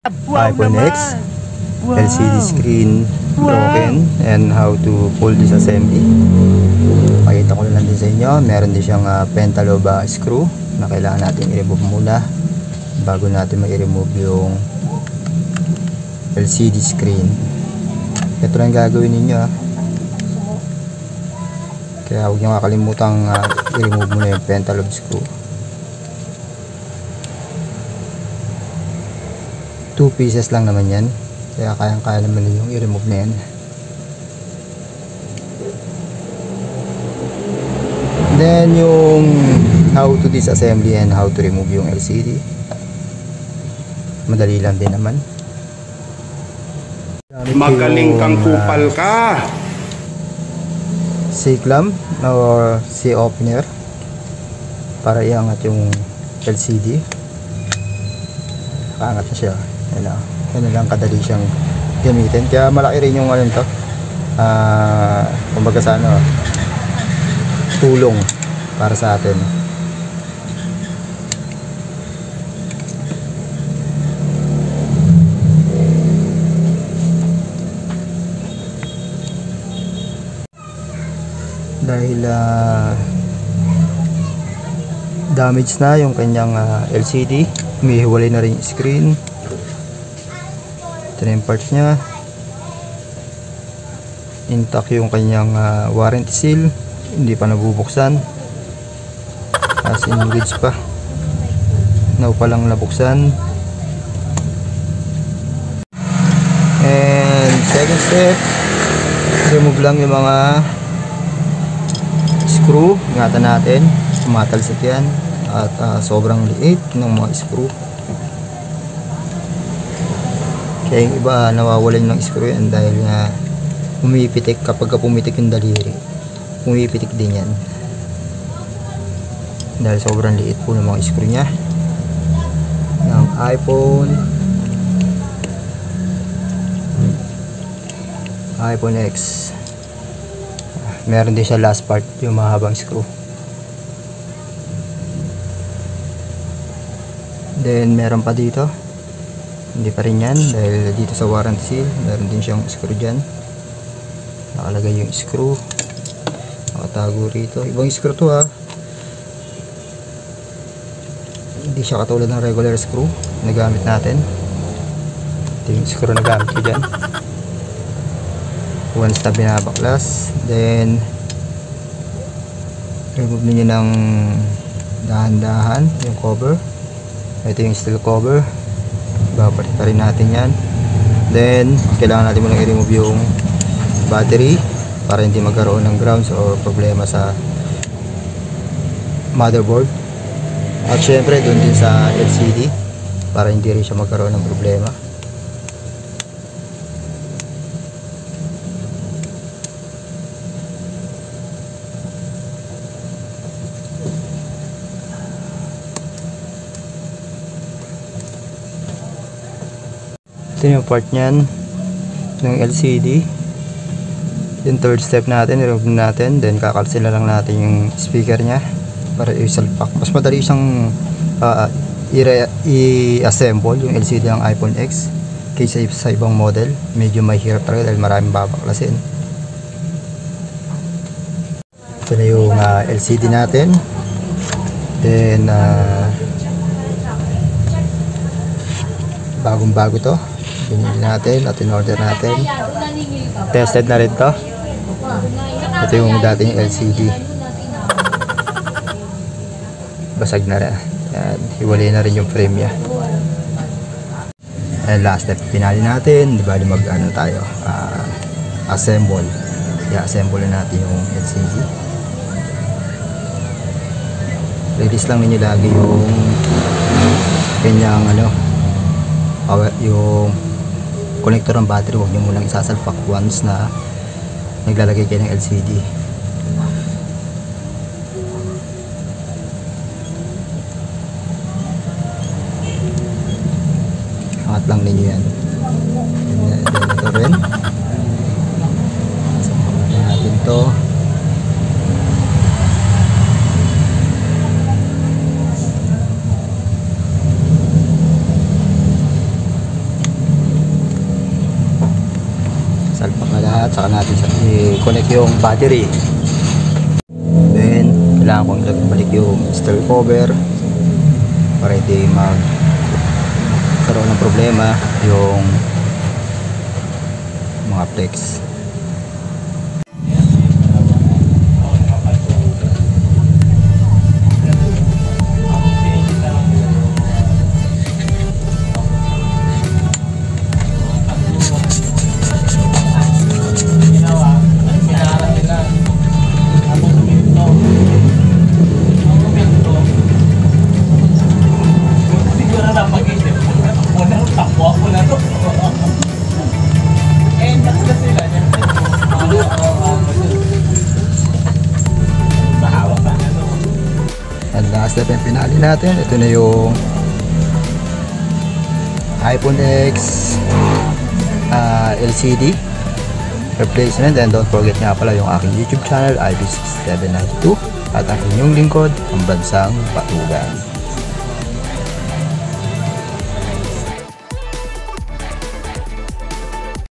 iPhone X, LCD screen broken, and how to pull this assembly. Pakita ko lang din sa inyo. Meron din siyang pentalobe screw na kailangan natin i-remove muna bago natin ma-remove yung LCD screen. Ito lang gagawin ninyo kaya huwag nyo kakalimutang i-remove muna yung pentalobe screw. 2 pieces lang naman yan, kaya kayang-kaya naman yung i-remove na yan. Then yung how to disassembly and how to remove yung LCD, madali lang din naman. Magaling kang kupal ka. C-clamp or C-opener para iangat yung LCD. Kaangat na siya. Yan lang kadali siyang gamitin. Kaya malaki rin yung ano to, kumbaga sa ano, tulong para sa atin. Dahil damage na yung kanyang LCD, humihiwalay na rin yung screen. Ito na yung parts nya. Intact yung kanyang warranty seal, hindi pa nabubuksan, as in goods pa, now pa lang nabuksan. And second step, remove lang yung mga screw. Ingatan natin, tumatalsik yan at sobrang liit ng mga screw. Kaya yung iba nawawalan ng screw yan dahil nga umipitik. Kapag pumitik yung daliri, umipitik din yan dahil sobrang liit po ng mga screw nya ng iPhone X. Meron din siya last part, yung mahabang screw. Then meron pa dito, hindi pa rin yan dahil dito sa warranty seal meron din siyang screw dyan. Nakalagay yung screw, nakatago rito. Ibang screw to hindi siya katulad ng regular screw na gamit natin. Ito yung screw na gamit ko dyan. Once na binabaklas, then remove niyo ng dahan-dahan yung cover. Ito yung steel cover, babalik pa rin natin yan. Then kailangan natin muna i-remove yung battery para hindi magkaroon ng grounds o problema sa motherboard. At syempre doon din sa LCD para hindi rin siya magkaroon ng problema. Ito yung part nyan ng LCD. Yung third step natin, i-remove natin, then kakalsila lang natin yung speaker nya para i-salpak. Mas madali siyang i-assemble yung LCD ng iPhone X kaysa sa ibang model. Medyo mahirap talaga dahil maraming babaklasin. Ito na yung LCD natin. Then bagong bago to, binili natin at in-order natin. Tested na rin to. Ito yung dating LCD, basag na rin. Yan, hiwalay na rin yung frame nya. And last step, pinali natin. Diba mag-ano tayo, assemble. I-assemble na natin yung LCD. Release lang ninyo lagi yung kanyang yung connector ng battery. Huwag nyo munang isasalpak once na naglalagay kayo ng LCD. Angat lang ninyo yan. Then ito rin, samahan natin to. salpak na lahat, saka natin i-connect yung battery. Then kailangan kong ilagay balik yung steel cover para hindi magkaroon ng problema yung mga flex. And last step yung pinali natin, ito na yung iPhone X LCD replacement. And don't forget nga pala yung aking YouTube channel, IB6792, at ang inyong lingkod, ang Bansang Batugan.